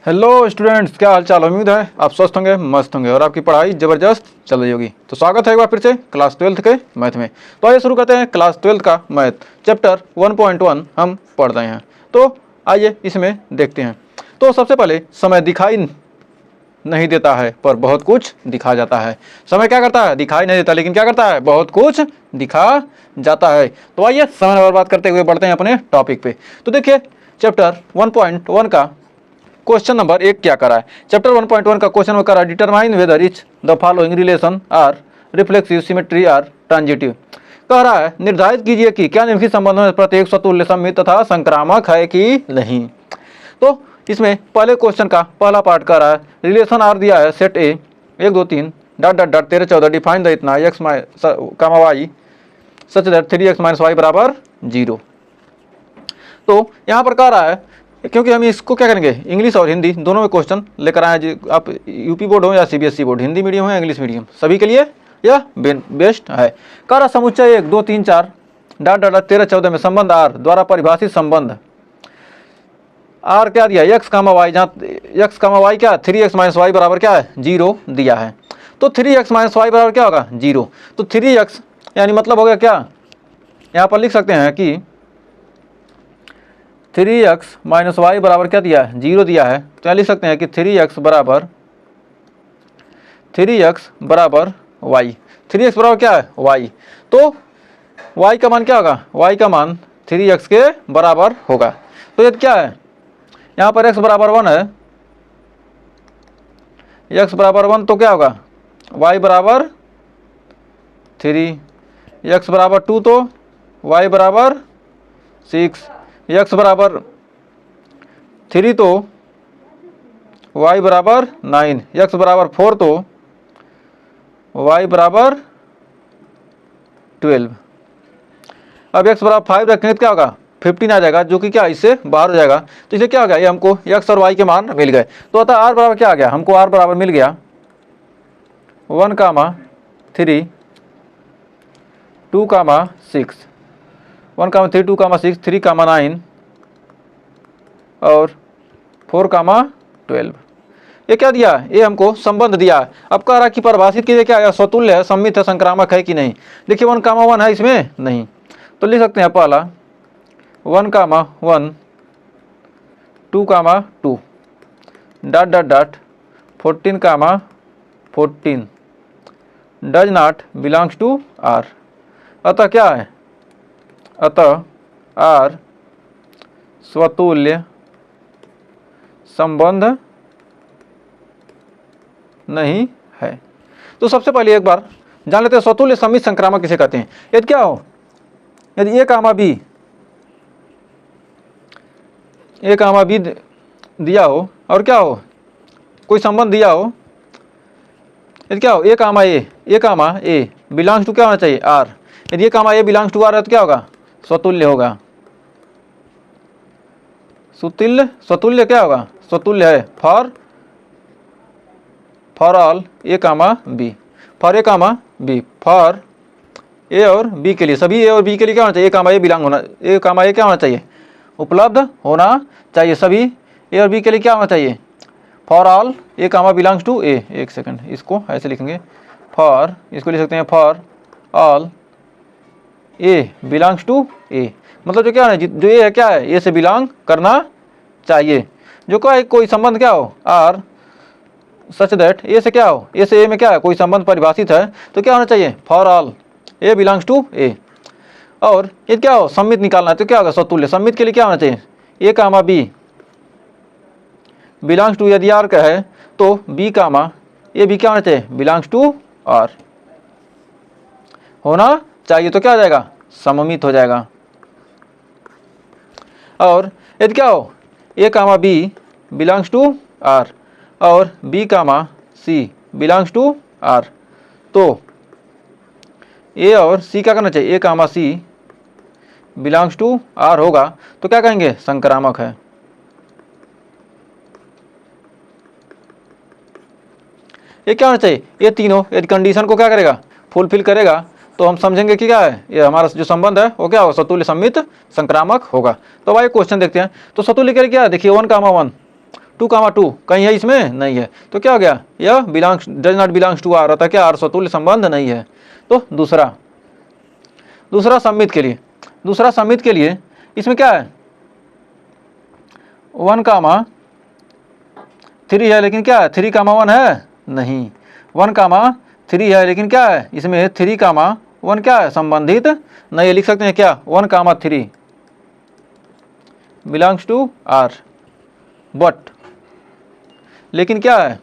Hello students, क्या हाल चाल। उम्मीद है आप स्वस्थ होंगे, मस्त होंगे और आपकी पढ़ाई ज़बरदस्त चल रही होगी। तो स्वागत है एक बार फिर से क्लास 12th के मैथ में। तो आइए शुरू करते हैं क्लास 12th का मैथ चैप्टर 1.1 हम पढ़ रहे हैं। तो आइए इसमें देखते हैं। तो सबसे पहले समय दिखाई नहीं देता है पर बहुत कुछ दिखा जाता है। समय क्या करता है? दिखाई नहीं देता, लेकिन क्या करता है? बहुत कुछ दिखा जाता है। तो आइए समय बर्बाद करते हुए बढ़ते हैं अपने टॉपिक पे। तो देखिए चैप्टर 1.1 का क्वेश्चन नंबर 1 क्या करा है। चैप्टर 1.1 का क्वेश्चन करा है determine whether each the following relation are reflexive, symmetry or transitive. कह रहा है निर्धारित कीजिए कि क्या निम्नलिखित संबंधों में प्रत्येक स्वतुल्य, सममित तथा संक्रामक है कि नहीं। तो इसमें पहले क्वेश्चन का पहला पार्ट कर रहा है रिलेशन आर दिया है set A 1 2 3 dot dot dot 13 14 define the इतना x comma y such that 3x minus y बराबर 0। तो यहाँ पर कह रहा है क्योंकि हम इसको क्या करेंगे इंग्लिश और हिंदी दोनों में क्वेश्चन लेकर आए हैं। आप यूपी बोर्ड हो या सीबीएसई बोर्ड, हिंदी मीडियम हो या इंग्लिश मीडियम, सभी के लिए यह बेस्ट है। कह रहा समुच्चय 1 2 3 4 डॉट डॉट 13 14 में संबंध आर द्वारा परिभाषित संबंध आर क्या दिया एक्स कामा वाई, जहाँ एक्स कामा वाई क्या 3x माइनस वाई बराबर क्या है 0 दिया है। तो 3x माइनस वाई बराबर क्या होगा 0। तो 3x यानी मतलब हो गया क्या, यहाँ पर लिख सकते हैं कि 3x माइनस वाई बराबर क्या दिया है 0 दिया है। तो यहाँ लिख सकते हैं कि 3x बराबर वाई, 3x बराबर क्या है y। तो y का मान क्या होगा, y का मान 3x के बराबर होगा। तो ये क्या है, यहाँ पर x बराबर 1 है, x बराबर 1 तो क्या होगा y बराबर 3, x बराबर 2 तो y बराबर 6, x बराबर 3 तो y बराबर 9, x बराबर 4 तो y बराबर 12। अब x बराबर 5 रखेंगे तो क्या होगा 15 आ जाएगा, जो कि क्या इससे बाहर हो जाएगा। तो इसलिए क्या हो गया, ये हमको x और y के मान मिल गए। तो अतः r बराबर क्या आ गया, हमको r बराबर मिल गया 1 कामा 3 2 कामा 6, 1 कामा 3 2 कामा 6 3 कामा 9 और 4 कामा 12। ये क्या दिया, ये हमको संबंध दिया। अब कह रहा कि परिभाषित कीजिए क्या है, स्वतुल्य है, सममित है, संक्रामक है कि नहीं। देखिए 1 कामा 1 है इसमें नहीं, तो लिख सकते हैं पहला 1 comma 1 2 comma 2 dot dot dot 14 comma 14 does not belongs to R. अतः क्या है, अतः आर स्वतुल्य संबंध नहीं है। तो सबसे पहले एक बार जान लेते हैं स्वतुल्य सममित संक्रामक किसे कहते हैं। यदि क्या हो, यदि ए कामा बी दिया हो और क्या हो कोई संबंध दिया हो, यदि क्या हो A comma A belongs to क्या होना चाहिए आर। यदि ए कामा ए बिलोंग्स टू आर है तो क्या होगा स्वतुल्य होगा। स्वतुल्य क्या होगा, स्वतुल्य है for all A comma B, for A comma B, for A और बी के लिए, सभी ए और बी के लिए क्या होना चाहिए, ए कामा ए बिलोंग होना, ए कामा ए क्या होना चाहिए उपलब्ध होना चाहिए। सभी ए और बी के लिए क्या होना चाहिए for all A comma belongs to A. एक सेकंड, इसको ऐसे लिखेंगे फॉर, इसको लिख सकते हैं for all a belongs to A. मतलब जो क्या है, जो ए है क्या है ए से बिलोंग करना चाहिए। जो क्या है कोई संबंध क्या हो आर सच दैट ए से क्या हो, ए से ए में क्या है कोई संबंध परिभाषित है तो क्या होना चाहिए for all a belongs to A. और ये क्या हो सममित निकालना है तो क्या होगा स्वतुल्य। सममित के लिए क्या होना चाहिए A comma B belongs to, यदि आर का है तो बी कामा ए भी क्या होना चाहिए बिलोंग्स टू आर होना चाहिए। तो क्या हो जाएगा सममित हो जाएगा। और यदि क्या हो A comma B belongs to R और B comma C belongs to R, तो ए और सी क्या करना चाहिए A comma C belongs to R होगा। तो क्या कहेंगे संक्रामक है। ये क्या होना चाहिए ये तीनों यदि कंडीशन को क्या करेगा फुलफिल करेगा तो हम समझेंगे कि क्या है ये हमारा जो संबंध है वो क्या होगा स्वतुल्य सममित संक्रामक होगा। तो भाई क्वेश्चन देखते हैं। तो स्वतुल्य के लिए क्या है, देखिए 1 कामा 1 2, कहीं है इसमें? नहीं है। तो क्या हो गया? यह does not belongs to R, अतः क्या आर स्वतुल्य संबंध नहीं है। तो दूसरा सम्मित के लिए इसमें क्या है? 1,3 है, लेकिन क्या है? 3,1 है? नहीं। 1,3 है, लेकिन क्या है? इसमें 3,1 क्या है? संबंधित नहीं है। लिख सकते हैं क्या? 1,3 बिलोंग्स टू आर, बट लेकिन क्या है?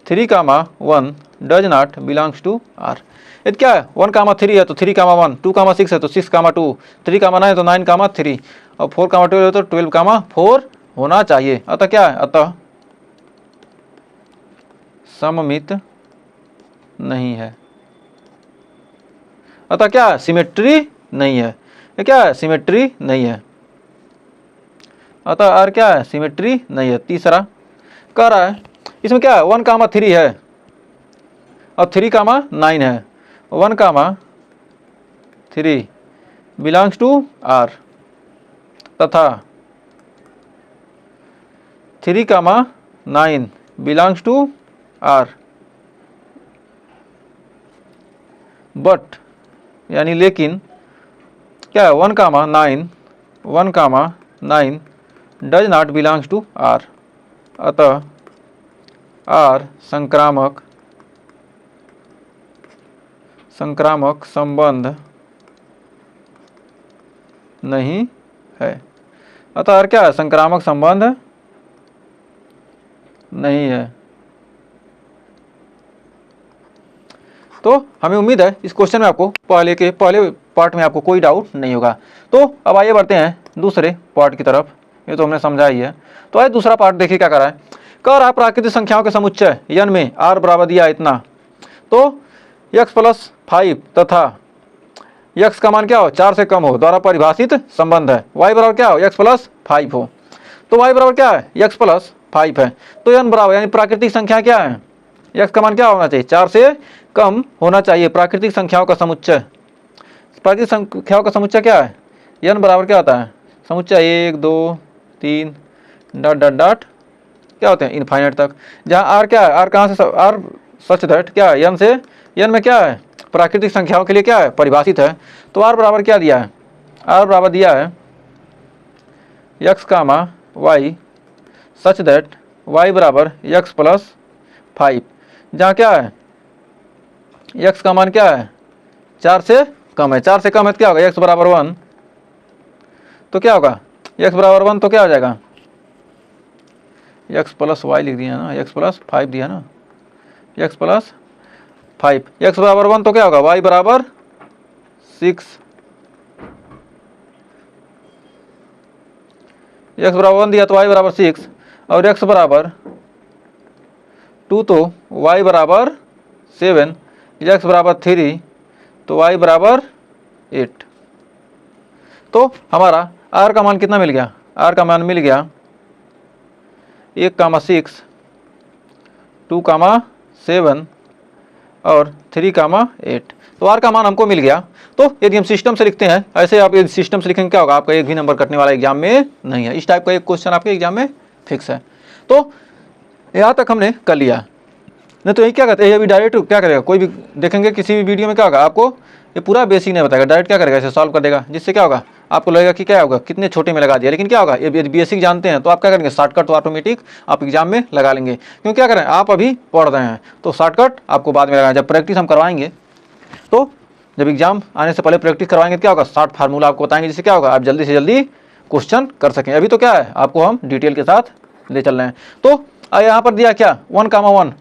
3,1 does not belongs to R. ये क्या है? 1,3 है तो 3,1, 2,6 है तो 6,2, 3,9 है तो 9,3 और 4,12 है तो 12,4 होना चाहिए। अतः क्या है? अतः सममित नहीं है। अतः क्या है? सिमेट्री नहीं है। ये क्या है? सिमेट्री नहीं है। अतः आर क्या है? सिमेट्री नहीं है। तीसरा कह रहा है इसमें क्या है? 1,3 है और 3,9 है। 1,3 बिलोंग्स टू आर तथा 3,9 बिलोंग्स टू आर, बट यानी लेकिन क्या है? 1,9 does not belongs to R, अतः आर संक्रामक संबंध नहीं है। अतः आर क्या है? संक्रामक संबंध नहीं है। तो हमें उम्मीद है इस क्वेश्चन में आपको पहले पार्ट में आपको कोई डाउट नहीं होगा। तो अब आइए बढ़ते हैं दूसरे पार्ट की तरफ। ये तो हमने समझा ही है। तो आइए दूसरा पार्ट देखिए क्या कर रहा है। कह रहा प्राकृतिक संख्याओं के समुच्चय n में r बराबर दिया इतना, तो x+5 तथा x का मान क्या हो? 4 से कम हो द्वारा परिभाषित संबंध है। y बराबर क्या हो? x+5 हो। तो y बराबर क्या है? x+5 है। तो n बराबर यानी प्राकृतिक संख्या क्या है? x का मान क्या होना चाहिए? 4 से कम होना चाहिए। प्राकृतिक संख्याओं का समुच्चय क्या है? n बराबर क्या होता है? समुच्चय 1 2 3 ... क्या होते हैं? इनफाइनाइट तक। जहाँ r क्या है? r कहाँ से? r सच दैट क्या है? n से n में क्या है? प्राकृतिक संख्याओं के लिए क्या है? परिभाषित है। तो r बराबर क्या दिया है? r बराबर दिया है x, y such that y बराबर x+5, जहाँ क्या है? x का मान क्या है? 4 से कम है। 4 से कम है तो क्या होगा? x बराबर 1, तो क्या होगा? x बराबर 1 तो क्या हो जाएगा? x+y लिख दिया ना, x+5 दिया ना, x+5, x बराबर 1 तो क्या होगा? y बराबर 6, x बराबर 1 दिया तो y बराबर 6 और x बराबर 2 तो y बराबर 7, x बराबर 3 तो y बराबर 8। तो हमारा r का मान कितना मिल गया? r का मान मिल गया 1,6, 2,7 और 3,8। तो r का मान हमको मिल गया। तो यदि हम सिस्टम से लिखते हैं, ऐसे आप यदि सिस्टम से लिखेंगे क्या होगा? आपका एक भी नंबर कटने वाला एग्जाम में नहीं है। इस टाइप का एक क्वेश्चन आपके एग्जाम में फिक्स है। तो यहाँ तक हमने कर लिया। नहीं तो यही क्या कहते हैं, अभी डायरेक्ट क्या करेगा? कोई भी देखेंगे किसी भी वीडियो में क्या होगा? आपको ये पूरा बेसिक नहीं बताएगा, डायरेक्ट क्या करेगा? इसे सॉल्व कर देगा, जिससे क्या होगा? आपको लगेगा कि क्या होगा, कितने छोटे में लगा दिया। लेकिन क्या होगा? यदि बेसिक जानते हैं तो आप क्या करेंगे? शॉर्टकट तो ऑटोमेटिक आप एग्जाम में लगा लेंगे। क्यों क्या करें? आप अभी पढ़ रहे हैं तो शॉर्टकट आपको बाद में लगाएं। जब प्रैक्टिस हम करवाएंगे, तो जब एग्जाम आने से पहले प्रैक्टिस करवाएंगे तो क्या होगा? शॉर्ट फार्मूला आपको बताएंगे, जिससे क्या होगा? आप जल्दी से जल्दी क्वेश्चन कर सकें। अभी तो क्या है? आपको हम डिटेल के साथ ले चल रहे हैं। तो यहाँ पर दिया क्या? 1,1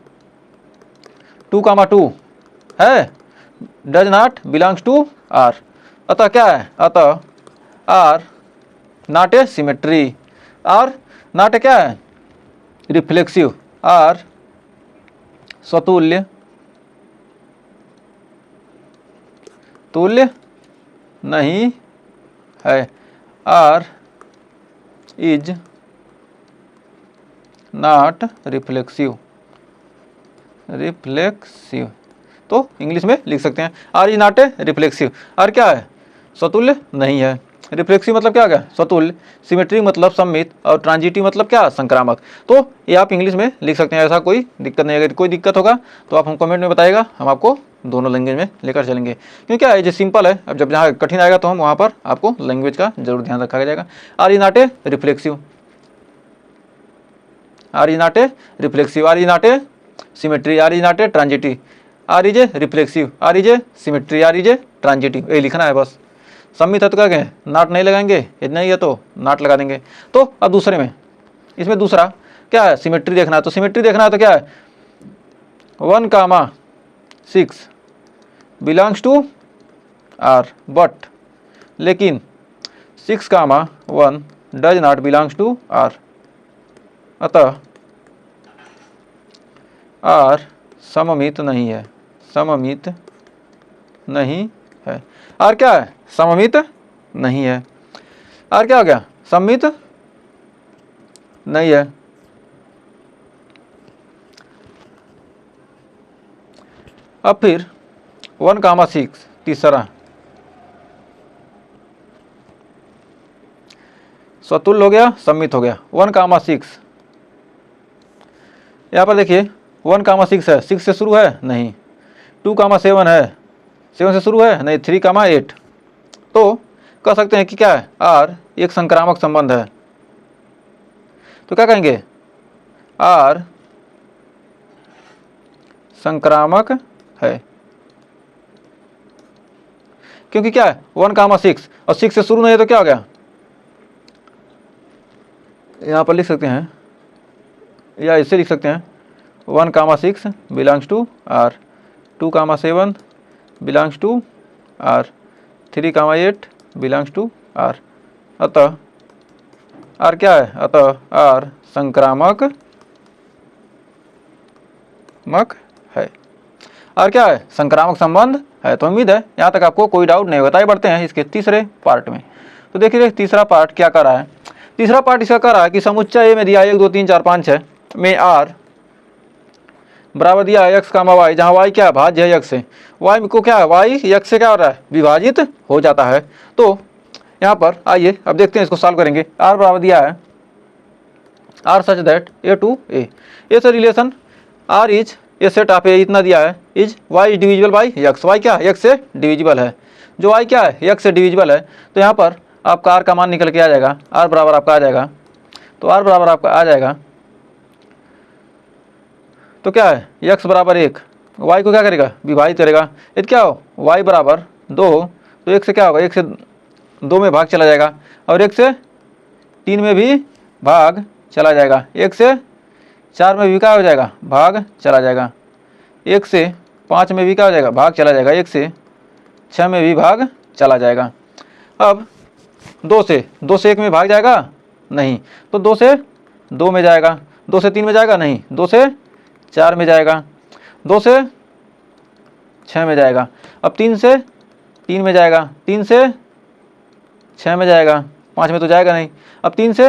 2,2 है, does not belongs to R. अतः क्या है? अतः R not a symmetry. R not a क्या है? रिफ्लेक्सिव। आर स्वतुल्य नहीं है। R is not reflexive. तो इंग्लिश में लिख सकते हैं R is not a reflexive. R क्या है? स्वतुल्य नहीं है। रिफ्लेक्सिव मतलब क्या आ गया, स्वतुल्य, सिमेट्री मतलब सममित, और ट्रांजिटिव मतलब क्या, संक्रामक। तो ये आप इंग्लिश में लिख सकते हैं, ऐसा कोई दिक्कत नहीं। अगर कोई दिक्कत होगा तो आप हम कमेंट में बताइएगा, हम आपको दोनों लैंग्वेज में लेकर चलेंगे। क्योंकि क्या है, जो सिंपल है, अब जब जहाँ कठिन आएगा तो हम वहाँ पर आपको लैंग्वेज का जरूर ध्यान रखा जाएगा। R is not a reflexive, R is not a reflexive, R is not a symmetry, R is not a transitive, R is a reflexive, R is a symmetry, R is a transitive, ये लिखना है बस। सम्मित है तो क्या कहें, नाट नहीं लगाएंगे, इतना ही है तो नाट लगा देंगे। तो अब दूसरे में, इसमें दूसरा क्या है, सिमेट्री देखना है। तो सिमेट्री देखना है तो क्या है, 1,6 बिलोंग्स टू आर, बट लेकिन 6,1 does not belongs to R, अतः आर सममित नहीं है, सममित नहीं है। आर क्या है, सममित नहीं है। आर क्या हो गया, सममित नहीं है। अब फिर 1,6 तीसरा, स्वतुल्य हो गया, सम्मित हो गया। 1,6 यहाँ पर देखिए 1,6 है, 6 से शुरू है नहीं, 2,7 है, 7 से शुरू है नहीं, 3,8। तो कह सकते हैं कि क्या है, आर एक संक्रामक संबंध है। तो क्या कहेंगे, आर संक्रामक है। क्योंकि क्या है 1,6 और 6 से शुरू नहीं है, तो क्या हो गया, यहाँ पर लिख सकते हैं या इससे लिख सकते हैं 1,6 belongs to R, 2,7 belongs to R, 3,8 belongs to R. अतः आर क्या है, अतः आर संक्रामक है। आर क्या है, संक्रामक संबंध है। तो उम्मीद है यहाँ तक आपको कोई डाउट नहीं होता है। बढ़ते हैं इसके तीसरे पार्ट में। तो देखिए तीसरा पार्ट क्या कर रहा है, तीसरा पार्ट इसका कर रहा है कि समुच्चय ए में दिया 1 2 3 4 5 6 में आर बराबर दिया है x, y, जहाँ y क्या है, भाज्य है x से। y को क्या है, y x से क्या हो रहा है, विभाजित हो जाता है। तो यहाँ पर आइए अब देखते हैं, इसको सॉल्व करेंगे। r बराबर दिया है r such that a to a, A से relation r is a set of A, इतना दिया है, is y is divisible by x, y क्या है, x से डिविजिबल है, जो y क्या है, x से डिविजिबल है। तो यहाँ पर आपका r का मान निकल के आ जाएगा, r बराबर आपका आ जाएगा, तो r बराबर आपका आ जाएगा, तो क्या है, x बराबर 1, y को क्या करेगा, विभाजित करेगा। यदि क्या हो y बराबर 2, तो 1 से क्या होगा, 1 से 2 में भाग चला जाएगा, और 1 से 3 में भी भाग चला जाएगा, 1 से 4 में भी क्या हो जाएगा, भाग चला जाएगा, 1 से 5 में भी क्या हो जाएगा, भाग चला जाएगा, 1 से 6 में भी भाग चला जाएगा। अब 2 से 1 में भाग जाएगा नहीं, तो 2 से 2 में जाएगा, 2 से 3 में जाएगा नहीं, 2 से 4 में जाएगा, 2 से 6 में जाएगा, अब 3 से 3 में जाएगा, 3 से 6 में जाएगा, 5 में तो जाएगा नहीं, अब 3 से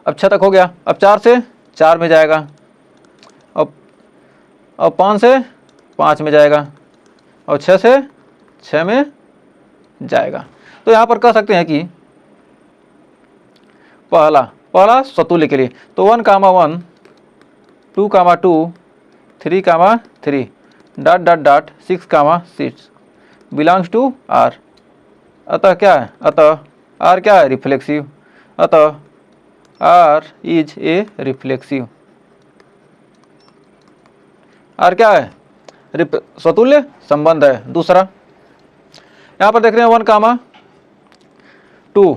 अब 6 तक हो गया, अब 4 से 4 में जाएगा, अब 5 से 5 में जाएगा, और 6 से 6 में जाएगा। तो यहाँ पर कह सकते हैं कि पहला स्वतुल्य के लिए तो 1,1 2,2 3,3 6,6 बिलोंग्स टू आर। अतः क्या है, अतः आर क्या है, रिफ्लेक्सिव, अतः R is a reflexive. R क्या है, स्वतुल्य संबंध है। दूसरा यहाँ पर देख रहे हैं 1,2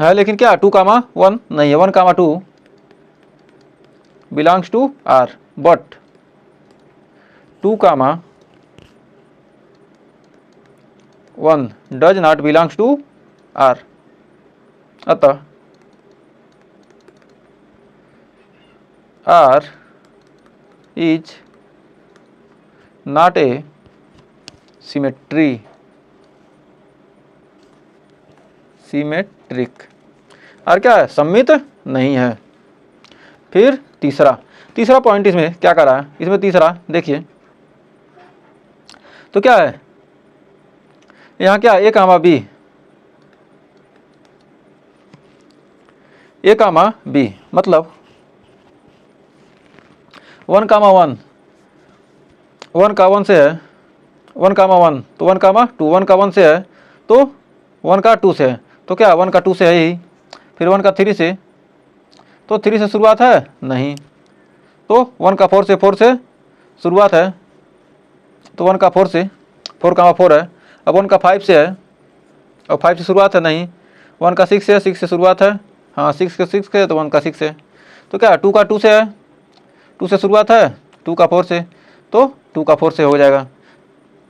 है, लेकिन क्या 2,1 नहीं है, 1,2 belongs to R, but 2,1 does not belongs to R. अतः R is not a symmetric. R क्या है, सम्मित नहीं है। फिर तीसरा पॉइंट इसमें क्या कर रहा है, इसमें तीसरा देखिए तो क्या है, यहाँ क्या ए कामा बी, ए कामा बी मतलब 1 कामा 1, 1 का 1 से है, 1 कामा 1 तो 1 कामा 2, 1 का 1 से है तो 1 का 2 से है, तो क्या 1 का 2 से है ही, फिर 1 का 3 से, तो 3 से शुरुआत है नहीं, तो 1 का 4 से शुरुआत है, तो 1 का 4 से 4 कामा 4 है। अब 1 का 5 से है और 5 से शुरुआत है नहीं, 1 का 6 से 6 से शुरुआत है, हाँ 6 का 6 है तो 1 का 6 है, तो क्या 2 का 2 से है, 2 से शुरुआत है, 2 का 4 से तो 2 का 4 से हो जाएगा,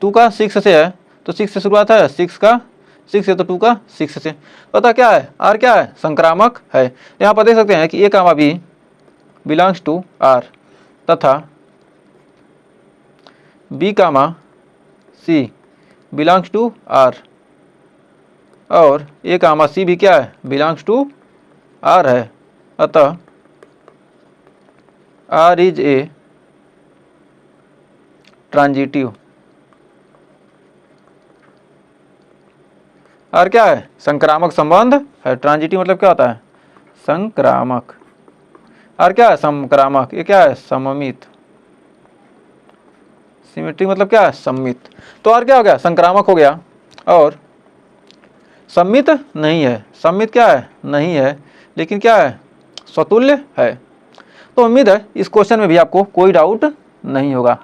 2 का 6 से है तो 6 से शुरुआत है, 6 का 6 से तो 2 का 6 से, पता क्या है आर क्या है संक्रामक है। यहाँ पर देख सकते हैं कि a comma B belongs to R तथा b comma C belongs to R और ए कामा सी भी क्या है बिलोंग्स टू आर है, अतः R is a transitive, R क्या है संक्रामक संबंध है, ट्रांजिटिव मतलब क्या होता है संक्रामक, आर क्या है संक्रामक, ये क्या है सममित, सिमेट्री मतलब क्या है सम्मित, तो आर क्या हो गया संक्रामक हो गया और सम्मित नहीं है, सम्मित क्या है नहीं है लेकिन क्या है स्वतुल्य है। तो उम्मीद है इस क्वेश्चन में भी आपको कोई डाउट नहीं होगा।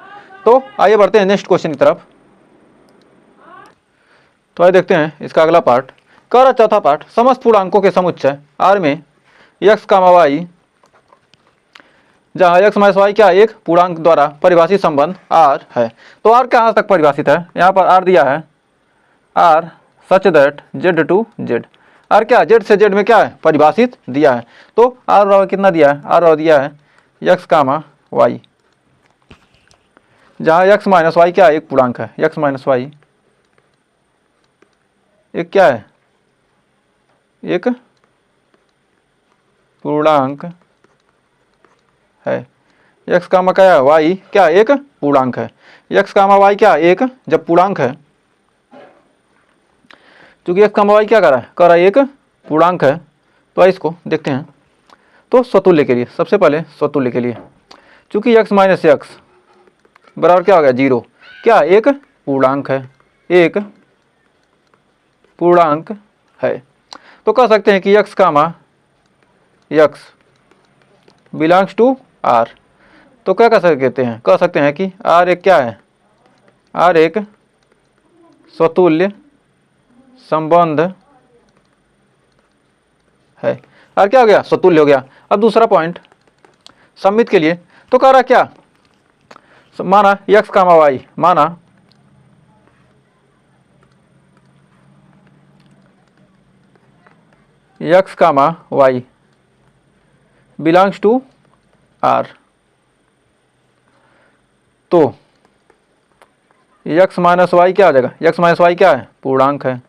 तो आइए बढ़ते हैं नेक्स्ट क्वेश्चन की तरफ। तो आइए देखते हैं इसका अगला पार्ट, कह रहा चौथा पार्ट, समस्त पूर्णांकों के समुच्चय आर में एक्स कामा वाई, जहाँ एक्स माइनस वाई क्या एक पूर्णांक द्वारा परिभाषित संबंध आर है। तो आर कहाँ तक परिभाषित है, यहाँ पर आर दिया है, R such that Z to Z, R क्या जेड से जेड में क्या है परिभाषित दिया है, तो आर बराबर कितना दिया है, आर बराबर दिया है एक्स कामा वाई, जहाँ एक्स माइनस वाई क्या है एक पूर्णांक है, एक्स माइनस वाई एक क्या है एक पूर्णांक है, एक्स कामा क्या है वाई क्या एक पूर्णांक है, एक्स कामा वाई क्या एक जब पूर्णांक है, क्योंकि एक्स कामा वाई क्या कर रहा है एक पूर्णांक है, तो इसको देखते हैं। तो स्वतुल्य के लिए सबसे पहले स्वतुल्य के लिए, चूंकि एक्स माइनस एक्स बराबर क्या हो गया 0, क्या एक पूर्णांक है, एक पूर्णांक है, तो कह सकते हैं कि x comma x belongs to R, तो क्या कह सकते हैं कि आर एक क्या है, आर एक स्वतुल्य संबंध है, आर क्या हो गया स्वतुल्य हो गया। अब दूसरा पॉइंट सम्मित के लिए, तो कह रहा क्या माना एक्स कामा वाई, माना x comma y belongs to R, तो एक्स माइनस वाई क्या आ जाएगा, एक्स माइनस वाई क्या है पूर्णांक है,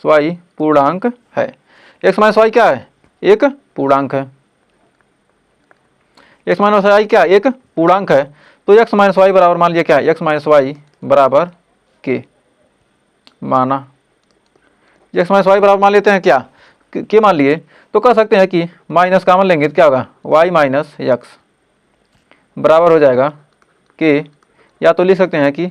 वाई पूर्णांक है, एक्स माइनस वाई क्या है एक पूर्णांक है, एक्स माइनस वाई क्या एक पूर्णांक है, तो एक्स माइनस वाई बराबर मान लिया क्या है एक्स माइनस वाई बराबर के, माना एक्स माइनस वाई बराबर मान लेते हैं क्या के मान लिए, तो कह सकते हैं कि माइनस कामन लेंगे तो क्या होगा वाई माइनस एक्स बराबर हो जाएगा के, या तो लिख सकते हैं कि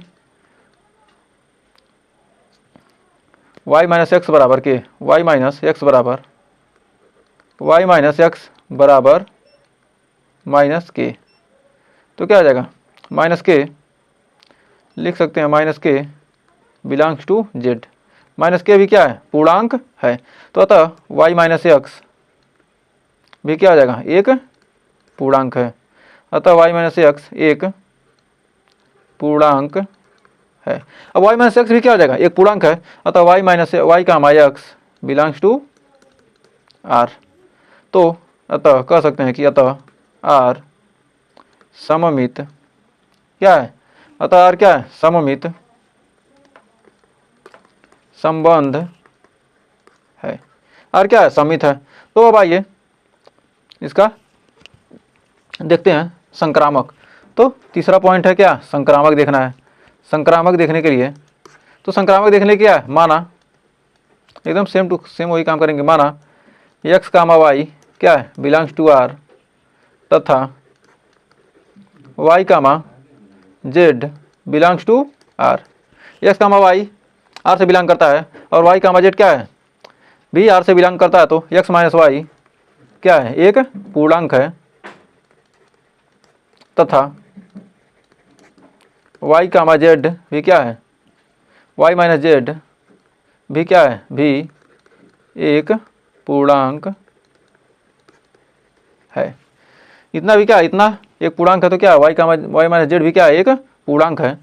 वाई माइनस एक्स बराबर के, वाई माइनस एक्स बराबर वाई माइनस एक्स बराबर माइनस के, तो क्या आ जाएगा माइनस के, लिख सकते हैं माइनस के बिलोंग्स टू जेड, माइनस के भी क्या है पूर्णांक है, तो अतः वाई माइनस एक्स भी क्या आ जाएगा एक पूर्णांक है, अतः वाई माइनस एक्स एक पूर्णांक है। अब वाई माइनस एक्स भी क्या हो जाएगा एक पूर्णांक है, अतः वाई माइनस वाई का माई एक्स बिलोंग्स टू आर, तो अतः कह सकते हैं कि अतः आर सममित क्या है, अतः आर क्या है सममित संबंध है, आर क्या है सममित है। तो अब आइए इसका देखते हैं संक्रामक, तो तीसरा पॉइंट है क्या संक्रामक देखना है, संक्रामक देखने के लिए तो संक्रामक देखने क्या है, माना एकदम सेम टू सेम वही काम करेंगे। माना x कामा वाई क्या है, बिलोंग्स टू R तथा y comma z belongs to R। x comma y R से बिलोंग करता है और y कामा z क्या है, भी R से बिलोंग करता है। तो x माइनस वाई क्या है, एक पूर्णांक है तथा y कामा z भी क्या है, y माइनस z भी क्या है, भी एक पूर्णांक है। इतना भी क्या है, इतना एक पूर्णांक है तो क्या है, y माइनस जेड भी क्या है, एक पूर्णांक है।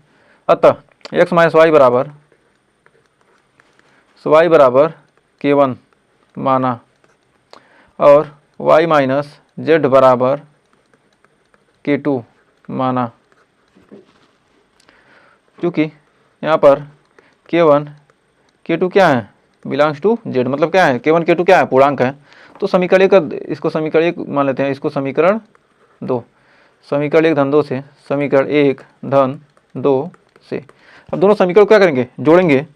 अतः x माइनस वाई बराबर k1 माना और y माइनस जेड बराबर k2 माना। क्योंकि यहाँ पर k1 k2 क्या है, बिलोंग्स टू z, मतलब क्या है, k1 k2 क्या है, पूर्णांक है। तो समीकरण एक, इसको समीकरण एक मान लेते हैं, इसको समीकरण 2, समीकरण 1 धन 2 से, समीकरण 1 धन 2 से। अब दोनों समीकरण को क्या करेंगे, जोड़ेंगे।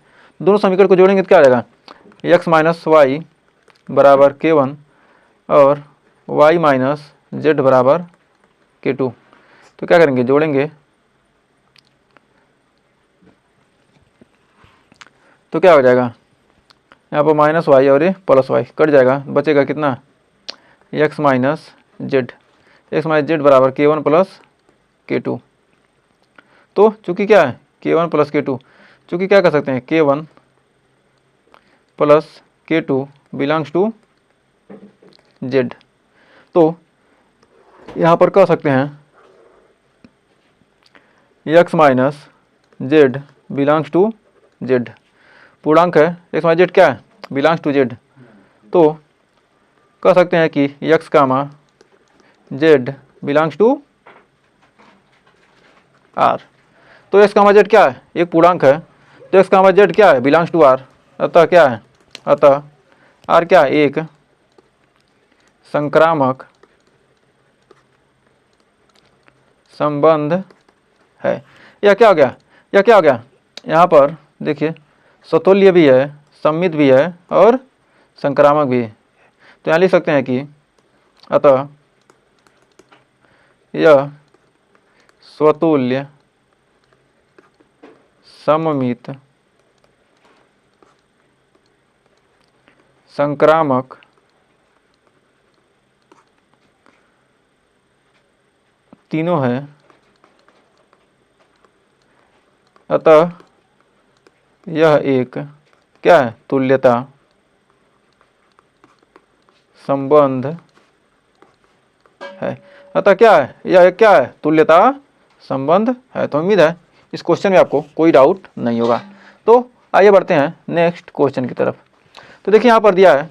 दोनों समीकरण को जोड़ेंगे तो क्या आ जाएगा, x माइनस वाई बराबर k1 और y माइनस जेड बराबर k2। तो क्या करेंगे, जोड़ेंगे तो क्या हो जाएगा, यहाँ पर माइनस वाई और ये प्लस वाई कट जाएगा, बचेगा कितना, x माइनस जेड बराबर k1 प्लस k2। तो चूँकि क्या है, k1 प्लस k2, चूँकि क्या कर सकते हैं, k1 plus k2 belongs to z। तो यहाँ पर कह सकते हैं x minus z belongs to z, पूर्णांक है, x माइनस जेड क्या है, बिलोंग्स टू z। तो कह सकते हैं कि x comma z belongs to r। तो x कामा z क्या है, एक पूर्णांक है, तो x कामा z क्या है, बिलोंग्स टू r। अतः क्या है, अतः r क्या है, एक संक्रामक संबंध है। यह क्या हो गया, यहाँ पर देखिए सतुल्य भी है, सममित भी है और संक्रामक भी है। तो यहाँ लिख सकते हैं कि अतः यह स्वतुल्य सममित संक्रामक तीनों है। अतः यह एक क्या है, तुल्यता संबंध है। अतः क्या है, यह एक क्या है, तुल्यता संबंध है। तो उम्मीद है इस क्वेश्चन में आपको कोई डाउट नहीं होगा। तो आइए बढ़ते हैं नेक्स्ट क्वेश्चन की तरफ। तो देखिए यहाँ पर दिया है,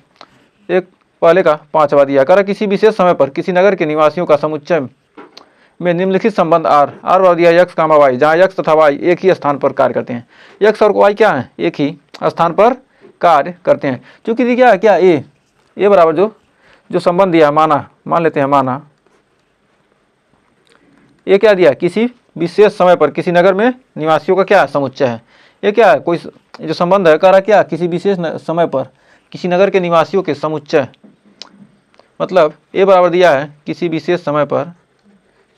एक पहले का 5वां दिया, कह रहा किसी विशेष समय पर किसी नगर के निवासियों का समुच्चय में निम्नलिखित संबंध आर बार दिया x कामा वाई, जहाँ x तथा y एक ही स्थान पर कार्य करते हैं। x और y क्या है, एक ही स्थान पर कार्य करते हैं। चूंकि दिया है क्या, ए बराबर जो संबंध दिया माना, मान लेते हैं माना ये क्या दिया, किसी विशेष समय पर किसी नगर में निवासियों का क्या समुच्चय है। ये क्या है, कोई जो संबंध है, कह रहा क्या, किसी विशेष समय पर किसी नगर के निवासियों के समुच्चय, मतलब ए बराबर दिया है किसी विशेष समय पर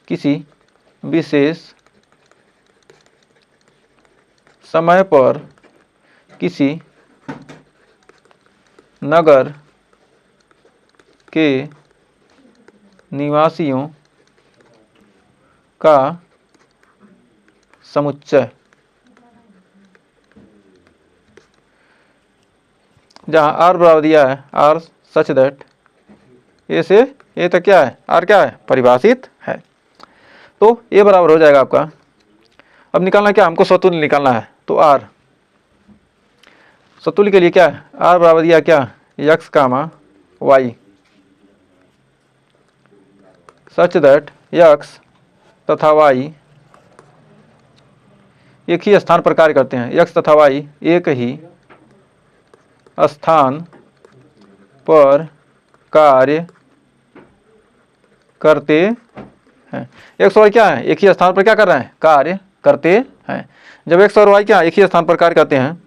किसी विशेष समय पर किसी नगर के निवासियों का समुच्चय, जहाँ आर बराबर दिया है आर सच दैट ए से ए तक क्या है, आर क्या है, परिभाषित है। तो ए बराबर हो जाएगा आपका, अब निकालना क्या, हमको सतुल्य निकालना है। तो आर सतुल्य के लिए क्या है, आर बराबर दिया क्या, x comma y such that x तथा y एक ही स्थान पर कार्य करते हैं। x तथा y एक ही स्थान पर कार्य करते हैं। x और y क्या है, एक ही स्थान पर क्या कर रहे हैं, कार्य करते है। जब एक्स और वाई क्या एक ही स्थान पर कार्य करते हैं,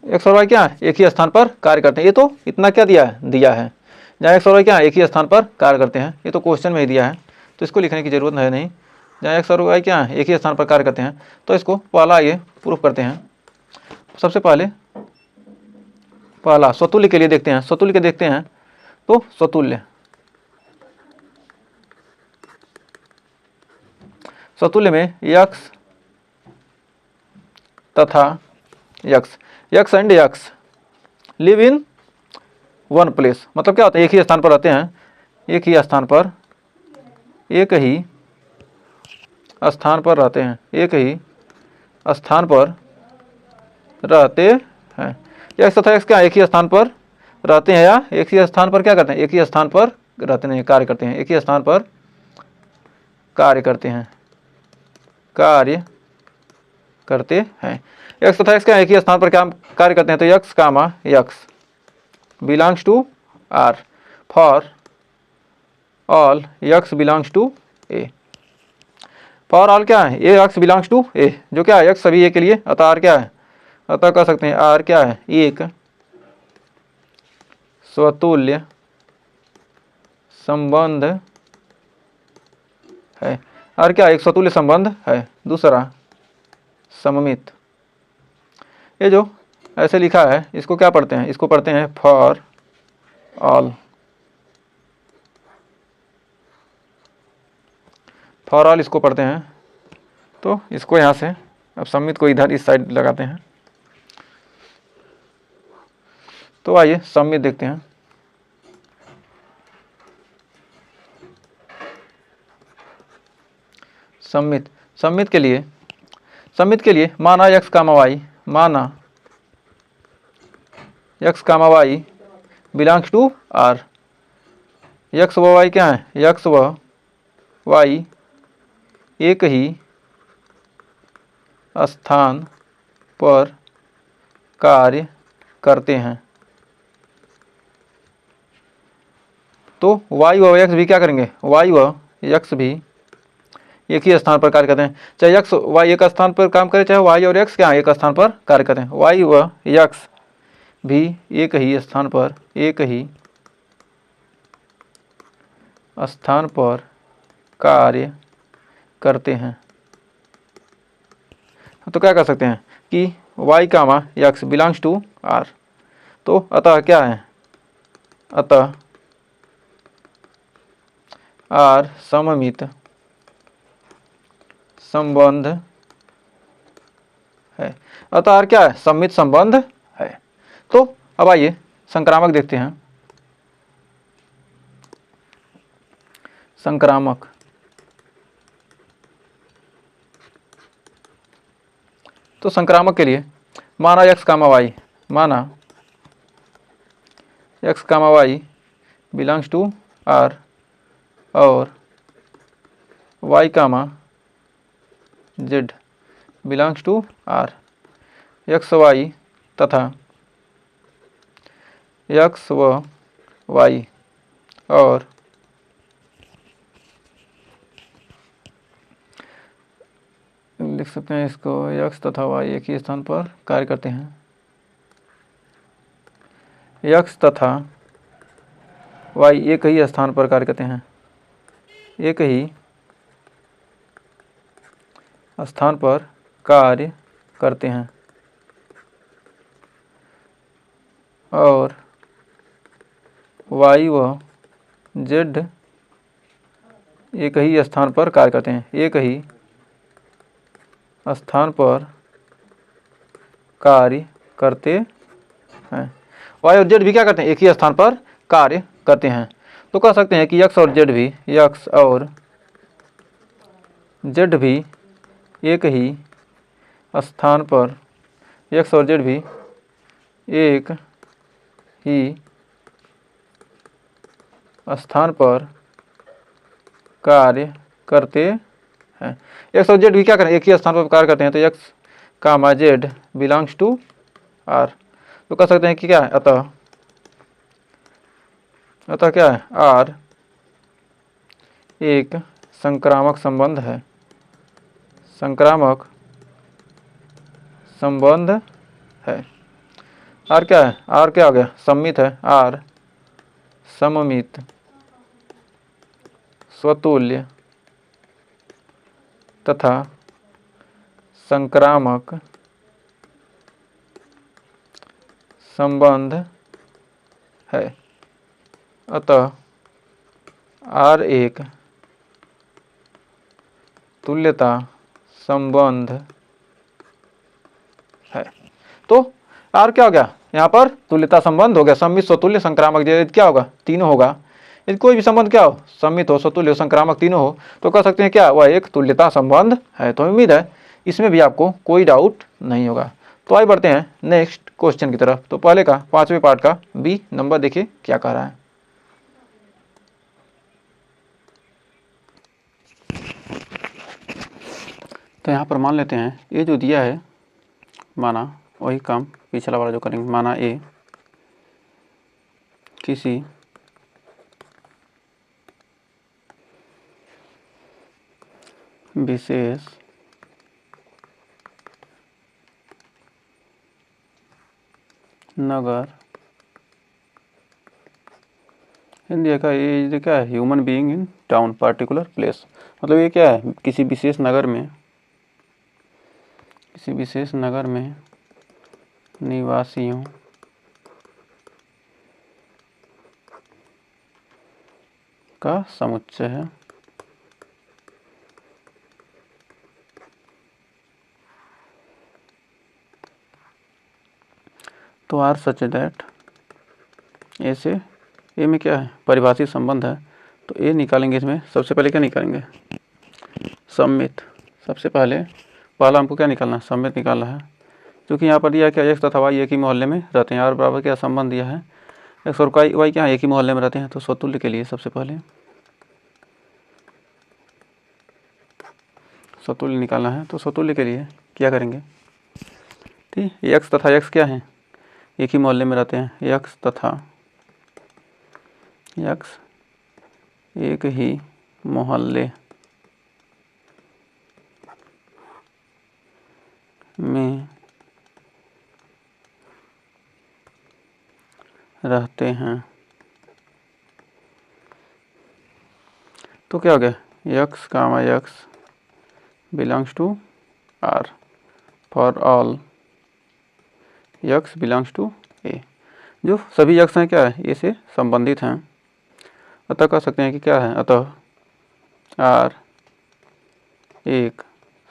एक्स और वाई क्या एक ही स्थान पर कार्य करते हैं। ये तो इतना क्या दिया है जहाँ एक्स और वाई क्या एक ही स्थान पर कार्य करते हैं, ये तो क्वेश्चन में ही दिया है, तो इसको लिखने की जरूरत है नहीं। जहाँ एक्स और वाई क्या एक ही स्थान पर कार्य करते हैं, तो इसको पहला ये प्रूफ करते हैं। सबसे पहला स्वतुल्य के लिए देखते हैं, स्वतुल्य के देखते हैं। तो स्वतुल्य में यक्स तथा x and x live in one place, मतलब क्या होता है एक ही स्थान पर रहते हैं, एक ही स्थान पर रहते हैं, एक ही स्थान पर रहते हैं। यक्स तथा यक्स क्या एक ही स्थान पर रहते हैं या एक ही स्थान पर क्या करते हैं, एक ही स्थान पर रहते हैं, कार्य करते हैं, एक ही स्थान पर कार्य करते हैं, यक्स तथा यक्स क्या एक ही स्थान पर क्या कार्य करते हैं, तो x comma x belongs to R for all x belongs to A. For all क्या है, A x belongs to A, जो क्या है यक्स सभी ए के लिए, अतः आर क्या है, अतः कह सकते हैं आर क्या है एक स्वतुल्य संबंध है। आर क्या एक स्वतुल्य संबंध है। दूसरा सममित, ये जो ऐसे लिखा है इसको क्या पढ़ते हैं, इसको पढ़ते हैं फॉर ऑल, इसको पढ़ते हैं। तो इसको यहाँ से अब सममित को इधर इस साइड लगाते हैं। तो आइए सममित देखते हैं। सममित के लिए माना x comma y belongs to R. X व वाई क्या है, यक्स व वाई एक ही स्थान पर कार्य करते हैं। तो वाई व यक्स भी क्या करेंगे, वाई व यक्स भी एक ही स्थान पर कार्य करते हैं। चाहे यक्स वाई एक स्थान पर काम करे, चाहे वाई और यक्स क्या एक स्थान पर कार्य करते हैं। वाई व यक्स भी एक ही स्थान पर कार्य करते हैं। तो क्या कर सकते हैं कि y comma x belongs to R. तो अतः क्या है, अतः आर सममित संबंध है। अतः आर क्या है, सममित संबंध है। तो अब आइए संक्रामक देखते हैं। संक्रामक, तो संक्रामक के लिए माना x comma y belongs to R और y comma z belongs to R. X y तथा यक्स व वाई और लिख सकते हैं इसको, यक्स तथा वाई एक ही स्थान पर कार्य करते हैं। यक्स तथा वाई एक ही स्थान पर कार्य करते हैं, एक ही स्थान पर कार्य करते हैं और वाई व जेड एक ही स्थान पर कार्य करते हैं, एक ही स्थान पर कार्य करते हैं। वाई और जेड भी क्या करते हैं, एक ही स्थान पर कार्य करते हैं। तो कह सकते हैं कि यक्स और जेड भी एक ही स्थान पर, यक्स और जेड भी एक ही स्थान पर कार्य करते हैं। एक्स और जेड भी क्या करें, एक ही स्थान पर कार्य करते हैं। तो x comma z belongs to R. तो कह सकते हैं कि क्या है, अतः क्या है, आर एक संक्रामक संबंध है, संक्रामक संबंध है। आर क्या है, आर क्या हो गया, सम्मित है, आर सममित स्वतुल्य तथा संक्रामक संबंध है। अतः आर एक तुल्यता संबंध है। तो आर क्या हो गया, यहाँ पर तुल्यता संबंध हो गया, सम्मित स्वतुल्य संक्रामक, यदि क्या होगा, तीनों होगा। यदि कोई भी संबंध क्या हो, सम्मित हो, स्वतुल्य हो, संक्रामक तीनों हो, तो कह सकते हैं क्या, वह एक तुल्यता संबंध है। तो उम्मीद है इसमें भी आपको कोई डाउट नहीं होगा। तो आइए बढ़ते हैं नेक्स्ट क्वेश्चन की तरफ। तो पहले का 5वें पार्ट का बी नंबर देखिए क्या कह रहा है। तो यहाँ पर मान लेते हैं ये जो दिया है, माना वही काम पिछला वाला जो करेंगे। माना ए किसी विशेष नगर, हिंदी का ये क्या है, human being in town particular place, मतलब ये क्या है, किसी विशेष नगर में, किसी विशेष नगर में निवासियों का समुच्चय है। तो आर सच दैट, ए से ए में क्या है, परिभाषित संबंध है। तो ए निकालेंगे, इसमें सबसे पहले क्या निकालेंगे, सम्मित। सबसे पहला हमको क्या निकालना है, सम्मित निकालना है। क्योंकि यहाँ पर दिया क्या, एक्स तथा वाई एक ही मोहल्ले में रहते हैं। आर बराबर क्या संबंध दिया है, एक्स और वाई क्या एक ही मोहल्ले में रहते हैं। तो स्वतुल्य के लिए सबसे पहले स्वतुल्य निकालना है। तो स्वतुल्य के लिए क्या करेंगे, ठीक, एक्स तथा एक्स क्या है, एक ही मोहल्ले में रहते हैं। एक्स तथा एक्स एक ही मोहल्ले में रहते हैं। तो क्या हो गया, x comma x belongs to R for all x belongs to A. जो सभी एक्स हैं क्या है, ए से संबंधित हैं। अतः कह सकते हैं कि क्या है, अतः आर एक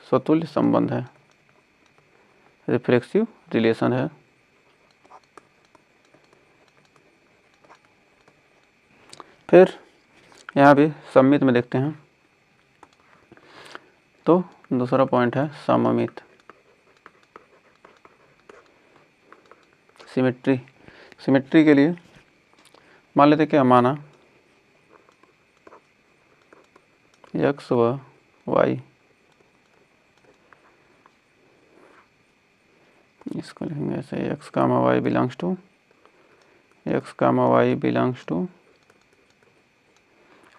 स्वतुल्य संबंध है, रिफ्लेक्सिव रिलेशन है। फिर यहाँ भी सम्मित में देखते हैं। तो दूसरा पॉइंट है सममित, सिमेट्री। सिमेट्री के लिए मान लेते क्या, माना एक्स व वाई, इसको लिखेंगे ऐसे, x comma y belongs to, x comma y belongs to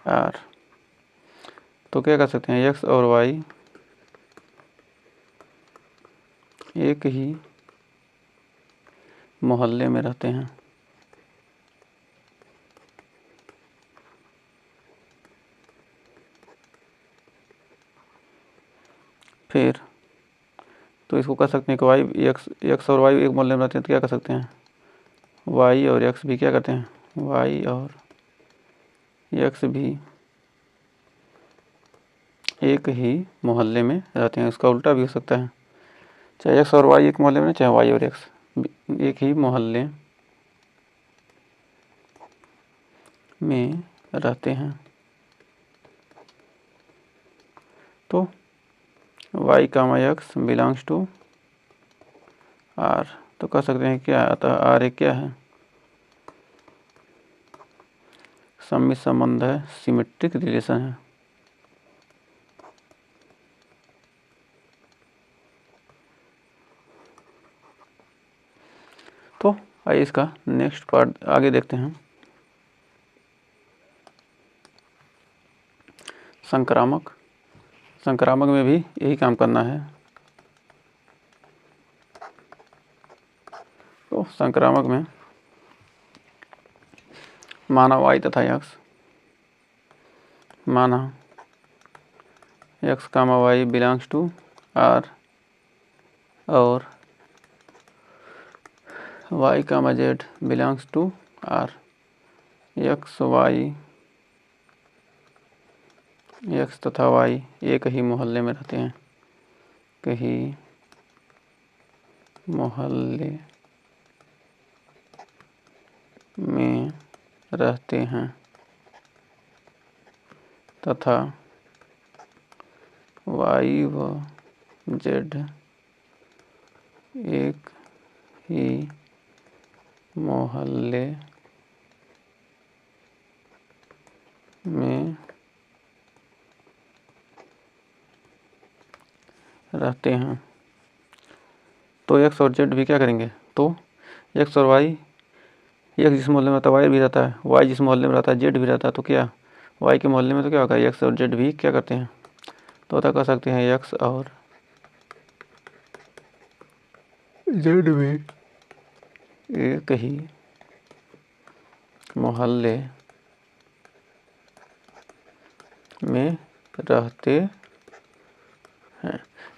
R. तो क्या कर सकते हैं, एक्स और वाई एक ही मोहल्ले में रहते हैं। फिर तो इसको कह सकते हैं कि वाई एक्स और वाई एक मोहल्ले में रहते हैं। तो क्या कर सकते हैं, वाई और एक्स भी क्या करते हैं, वाई और एक्स भी एक ही मोहल्ले में रहते हैं। इसका उल्टा भी हो सकता है, चाहे एक्स और वाई एक मोहल्ले में, चाहे वाई और एक्स एक ही मोहल्ले में रहते हैं। तो y comma x belongs to R. तो कह सकते हैं क्या, अतः आर एक क्या है, सम्मित संबंध है, सिमेट्रिक रिलेशन है। तो आइए इसका नेक्स्ट पार्ट आगे देखते हैं। संक्रामक, संक्रामक में भी यही काम करना है। तो संक्रामक में माना y तथा x, माना x comma y belongs to R और y comma z belongs to R। x तथा y एक ही मोहल्ले में रहते हैं, कहीं मोहल्ले में रहते हैं तथा y व z एक ही मोहल्ले में रहते हैं। तो x और z भी क्या करेंगे, तो x और y, x जिस मोहल्ले में रहता है y भी रहता है, y जिस मोहल्ले में रहता है z भी रहता है, तो क्या y के मोहल्ले में तो क्या होगा, x और z भी क्या करते हैं, तो अतः कह सकते हैं x और z भी एक ही मोहल्ले में रहते हैं।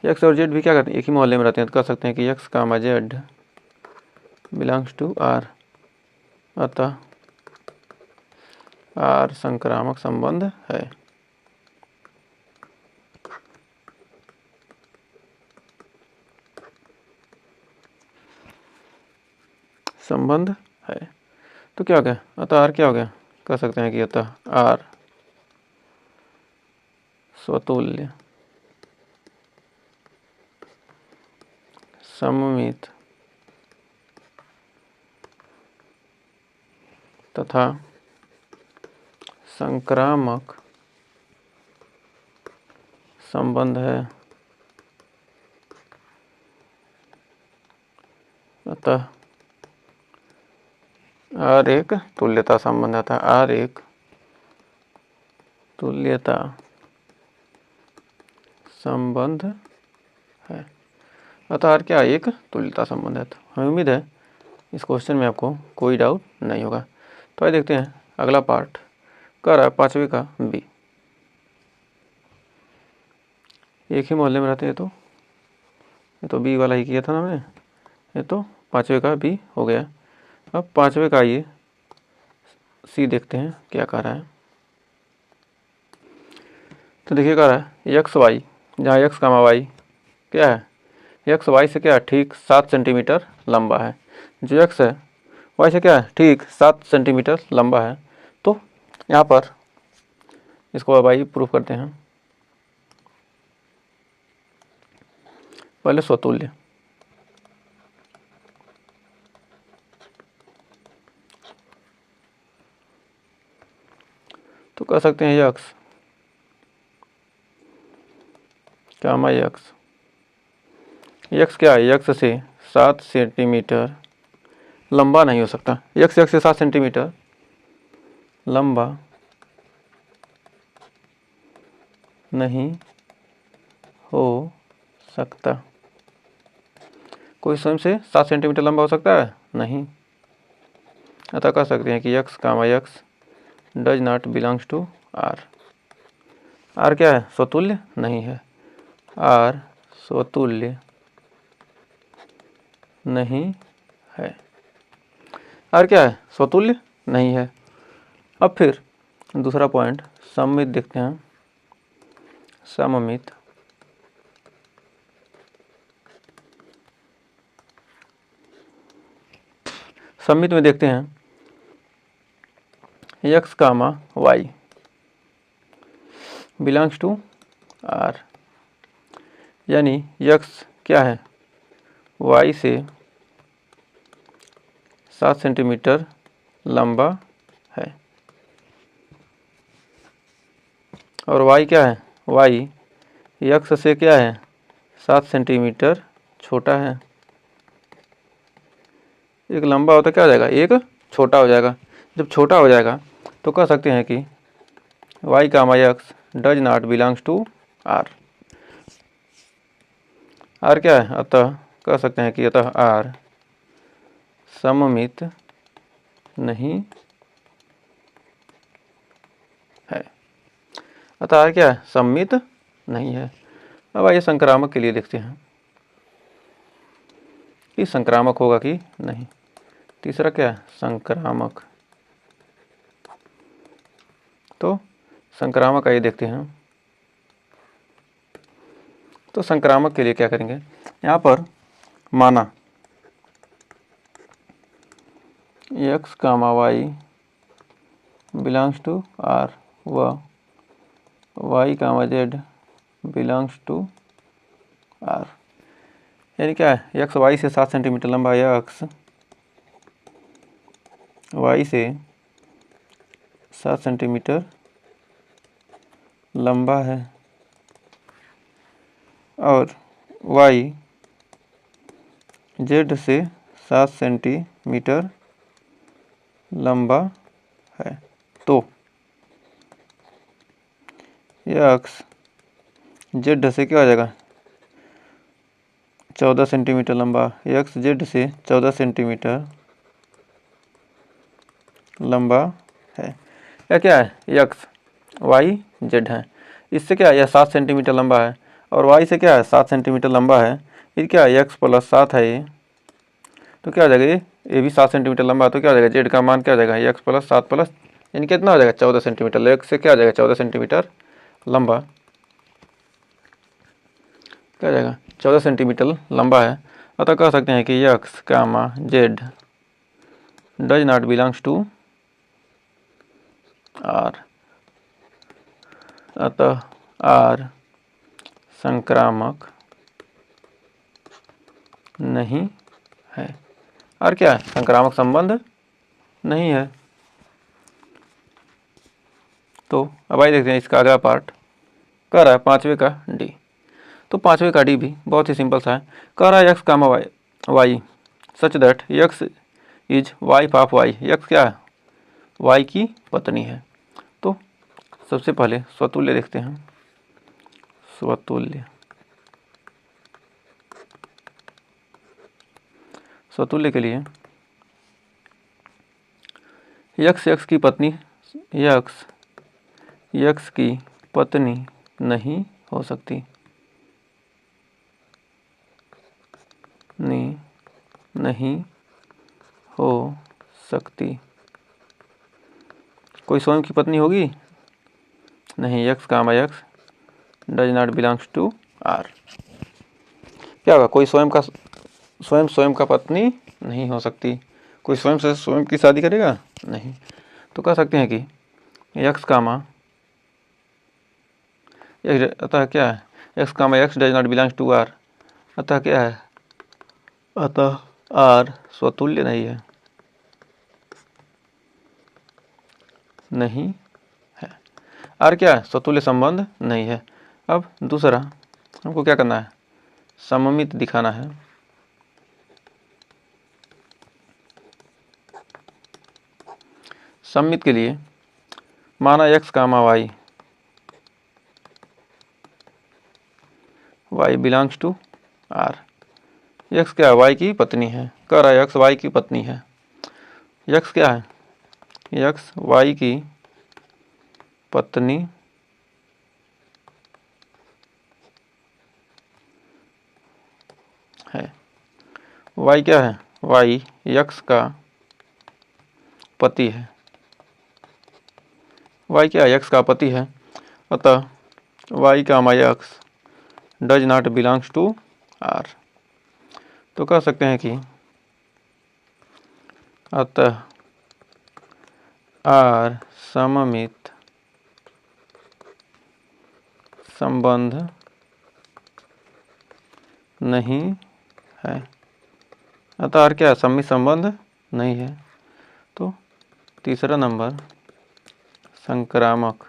x और z भी क्या करते हैं, एक ही मोहल्ले में रहते हैं, तो कह सकते हैं कि x comma z belongs to R, अतः R संक्रामक संबंध है। संबंध है तो क्या हो गया, अतः R क्या हो गया, कह सकते हैं कि अतः R स्वतुल्य सममित तथा संक्रामक संबंध है। अतः R एक तुल्यता संबंध आता है, R एक तुल्यता संबंध है, अतः R क्या एक तुल्यता संबंध है। तो हमें उम्मीद है इस क्वेश्चन में आपको कोई डाउट नहीं होगा। तो आइए देखते हैं अगला पार्ट, कह रहा है 5वें का B। एक ही मोहल्ले में रहते हैं, तो ये तो B वाला ही किया था ना हमने, ये तो 5वें का B हो गया। अब 5वें का ये C देखते हैं क्या कह रहा है। तो देखिए कह रहा है x y, जहाँ x कामा y क्या है, x y से क्या है, ठीक 7 सेंटीमीटर लंबा है। जो x है y से क्या है, ठीक 7 सेंटीमीटर लंबा है। तो यहाँ पर इसको अब आइए प्रूफ करते हैं। पहले स्वतुल्य, तो कह सकते हैं x कामा x, x क्या है, x से 7 सेंटीमीटर लंबा नहीं हो सकता, x से 7 सेंटीमीटर लंबा नहीं हो सकता। कोई स्वयं से 7 सेंटीमीटर लंबा हो सकता है, नहीं। अतः कह सकते हैं कि x comma x does not belongs to R। R क्या है, स्वतुल्य नहीं है, R स्वतुल्य नहीं है। R क्या है, स्वतुल्य नहीं है। अब फिर दूसरा पॉइंट सममित देखते हैं। सममित, सममित में देखते हैं x comma y belongs to R, यानी x क्या है, y से 7 सेंटीमीटर लंबा है, और y क्या है, y x से क्या है, 7 सेंटीमीटर छोटा है। एक लंबा होता क्या हो जाएगा, एक छोटा हो जाएगा। जब छोटा हो जाएगा तो कह सकते हैं कि y comma x does not belongs to R. R क्या है, अतः कह सकते हैं कि अतः आर सममित नहीं है। अतः आर क्या है, सममित नहीं है। अब आइए संक्रामक के लिए देखते हैं कि संक्रामक होगा कि नहीं। तीसरा क्या है, संक्रामक। तो संक्रामक आइए देखते हैं। तो संक्रामक के लिए क्या करेंगे, यहाँ पर माना x comma y belongs to R व y comma z belongs to R. यानी क्या है, x y से 7 सेंटीमीटर लंबा है, x y से 7 सेंटीमीटर लंबा है और y z से 7 सेंटीमीटर लंबा है। तो यह x z से क्या हो जाएगा, 14 सेंटीमीटर लंबा। x z से 14 सेंटीमीटर लंबा है। या क्या है, x y z है। इससे क्या है, यह 7 सेंटीमीटर लंबा है और y से क्या है, 7 सेंटीमीटर लंबा है। ये क्या है, x प्लस 7 है ये, तो क्या हो जाएगा, ये भी 7 सेंटीमीटर लंबा है। तो क्या हो जाएगा, z का मान क्या हो जाएगा, x प्लस 7 प्लस यानी कितना हो जाएगा, 14 सेंटीमीटर। x से क्या हो जाएगा, 14 सेंटीमीटर लंबा, क्या हो जाएगा, 14 सेंटीमीटर लंबा है। अतः कह सकते हैं कि x comma z does not belongs to R. अतः आर संक्रामक नहीं है। और क्या है, संक्रामक संबंध नहीं है। तो अब आइए देखते हैं इसका अगला पार्ट। कह रहा है 5वें का डी। तो 5वें का डी भी बहुत ही सिंपल सा है। कह रहा है x comma y such that x is wife of y. x क्या है, y की पत्नी है। तो सबसे पहले स्वतुल्य देखते हैं। स्वतुल्य, स्वतुल्य के लिए x की पत्नी, x की पत्नी नहीं हो सकती, नहीं हो सकती। कोई स्वयं की पत्नी होगी नहीं। x comma x does not belongs to R. क्या होगा, कोई स्वयं का पत्नी नहीं हो सकती। कोई स्वयं से स्वयं की शादी करेगा नहीं। तो कह सकते हैं कि x कामा, अतः क्या है, x comma x does not belongs to R. अतः क्या है, अतः आर स्वतुल्य नहीं है, नहीं है। आर क्या है, स्वतुल्य संबंध नहीं है। अब दूसरा हमको क्या करना है, सममित दिखाना है। सममित के लिए माना x comma y belongs to R. x क्या है, y की पत्नी है। कह रहा है x y की पत्नी है। x क्या है, x y की पत्नी है। y क्या है, y x का पति है। y क्या है, x का पति है। अतः y comma x does not belongs to R. तो कह सकते हैं कि अतः आर सममित संबंध नहीं है। अतः आर क्या, सममित संबंध नहीं है। तो तीसरा नंबर संक्रामक।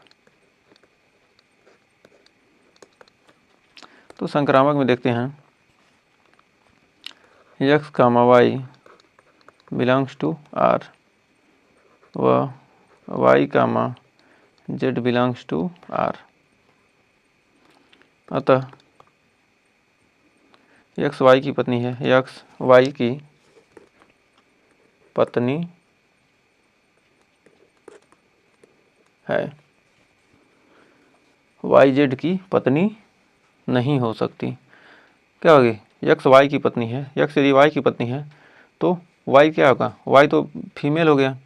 तो संक्रामक में देखते हैं x comma y belongs to R व y comma z belongs to R. अतः एक्स वाई की पत्नी है, एक्स वाई की पत्नी है, वाई जेड की पत्नी नहीं हो सकती। क्या होगी? एक्स वाई की पत्नी है, एक्स यदि वाई की पत्नी है तो वाई क्या होगा? वाई तो फीमेल हो गया।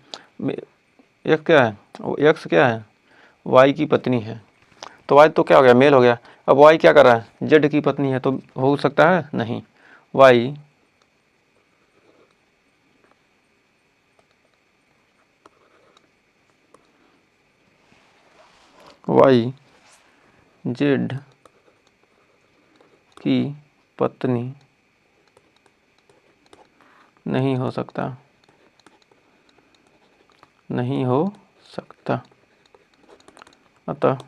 एक्स क्या है? एक्स क्या है? वाई की पत्नी है, तो वाई तो क्या हो गया? मेल हो गया। अब वाई क्या कर रहा है? जेड की पत्नी है, तो हो सकता है? नहीं। वाई वाई जेड की पत्नी नहीं हो सकता, नहीं हो सकता। अतः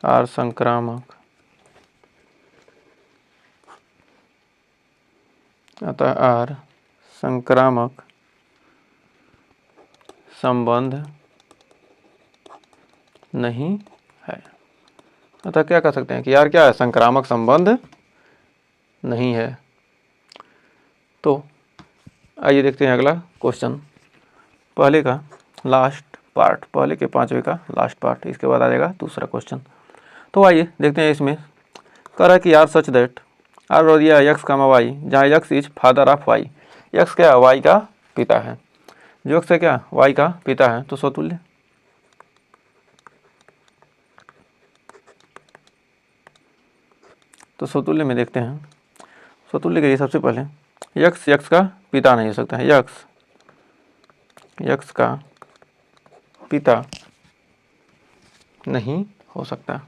आर संक्रामक, अतः आर संक्रामक संबंध नहीं है। अतः क्या कह सकते हैं कि यार क्या है? संक्रामक संबंध नहीं है। तो आइए देखते हैं अगला क्वेश्चन, पहले का लास्ट पार्ट, पहले के 5वें का लास्ट पार्ट, इसके बाद आ जाएगा दूसरा क्वेश्चन। तो आइए देखते हैं। इसमें कह रहा है कि यार सच दैट आर और दिया एक्स कामा वाई, जहाँ x is father of y. X क्या है? वाई का पिता है। जो एक्स है क्या? वाई का पिता है। तो स्वतुल्य, तो स्वतुल्य में देखते हैं। स्वतुल्य के लिए सबसे पहले एक्स एक्स का पिता नहीं हो सकता है। एक्स एक्स का पिता नहीं हो सकता।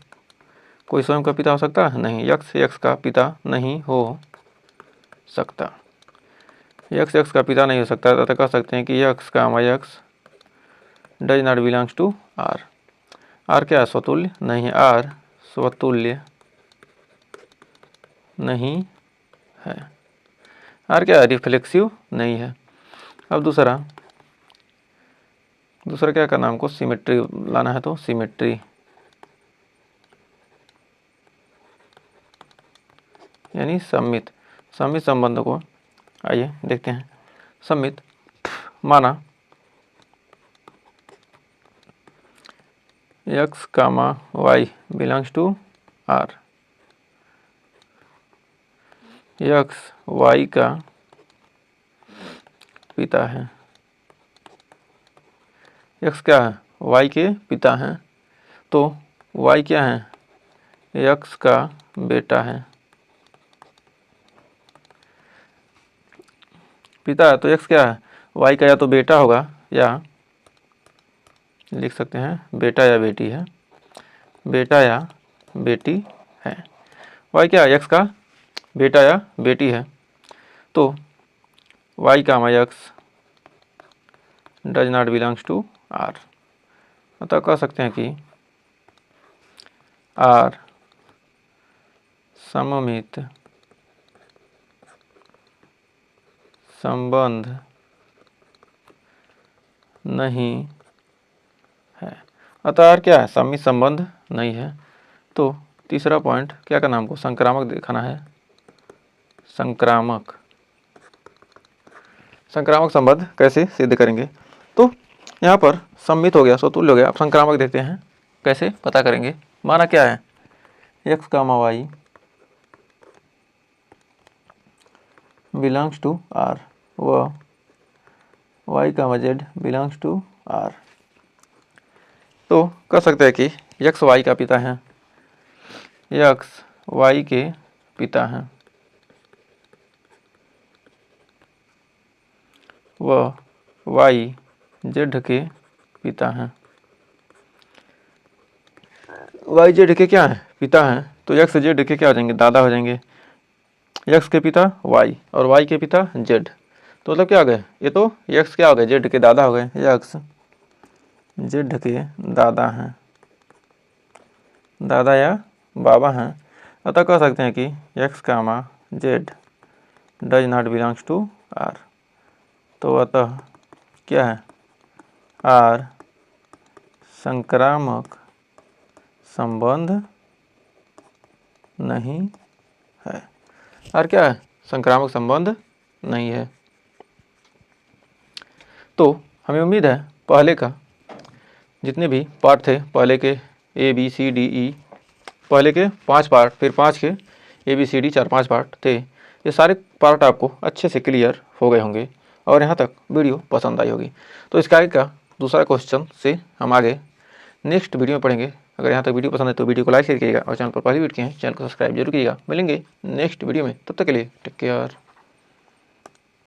कोई स्वयं का पिता हो सकता है? नहीं। एक्स एक्स का पिता नहीं हो सकता। एक्स एक्स का पिता नहीं हो सकता, तो कह सकते हैं कि एक्स का x does not belongs to R. R क्या है? स्वतुल्य नहीं है। आर स्वतुल्य नहीं है। आर क्या है? रिफ्लेक्सिव नहीं है। अब दूसरा क्या करना हमको? सिमेट्री लाना है। तो सिमेट्री यानी सम्मित, सम्मित संबंध को आइए देखते हैं। सम्मित माना x comma y belongs to R, x y का पिता है। एक्स क्या है? वाई के पिता हैं। तो वाई क्या है? एक्स का बेटा है। पिता है तो एक्स क्या है? वाई का या तो बेटा होगा या लिख सकते हैं बेटा या बेटी है, बेटा या बेटी है। वाई क्या है? एक्स का बेटा या बेटी है। तो वाई का x does not belongs to R. अतः कह सकते हैं कि आर सममित संबंध नहीं है। अतः आर क्या है? सममित संबंध नहीं है। तो तीसरा पॉइंट क्या करना हमको? संक्रामक दिखाना है। संक्रामक, संक्रामक संबंध कैसे सिद्ध करेंगे? तो यहाँ पर सम्मित हो गया, स्वतुल्य हो गया। अब संक्रामक देखते हैं कैसे पता करेंगे। माना क्या है? X comma y belongs to R व y comma z belongs to R. तो कह सकते हैं कि एक्स वाई का पिता है, एक्स वाई के पिता हैं व वाई जेड के पिता हैं। वाई जेड के क्या है? पिता हैं। तो एक्स जेड के क्या हो जाएंगे? दादा हो जाएंगे। एक्स के पिता वाई और वाई के पिता जेड, तो मतलब क्या हो गए? ये तो एक्स क्या हो गए? जेड के दादा हो गए। एक्स जेड के दादा हैं, दादा या बाबा हैं। अतः कह सकते हैं कि x comma z does not belongs to R. तो अतः क्या है? आर संक्रामक संबंध नहीं है। और क्या है, संक्रामक संबंध नहीं है। तो हमें उम्मीद है पहले का जितने भी पार्ट थे, पहले के ABCDE, पहले के 5 पार्ट, फिर 5 के ABCD 4-5 पार्ट थे, ये सारे पार्ट आपको अच्छे से क्लियर हो गए होंगे और यहाँ तक वीडियो पसंद आई होगी। तो इस कार्य का दूसरा क्वेश्चन से हम आगे नेक्स्ट वीडियो में पढ़ेंगे। अगर यहाँ तक वीडियो पसंद है तो वीडियो को लाइक शेयर कीजिएगा और चैनल पर पहली वीडियो किए हैं चैनल को सब्सक्राइब जरूर कीजिएगा। मिलेंगे नेक्स्ट वीडियो में, तब तक के लिए टेक केयर।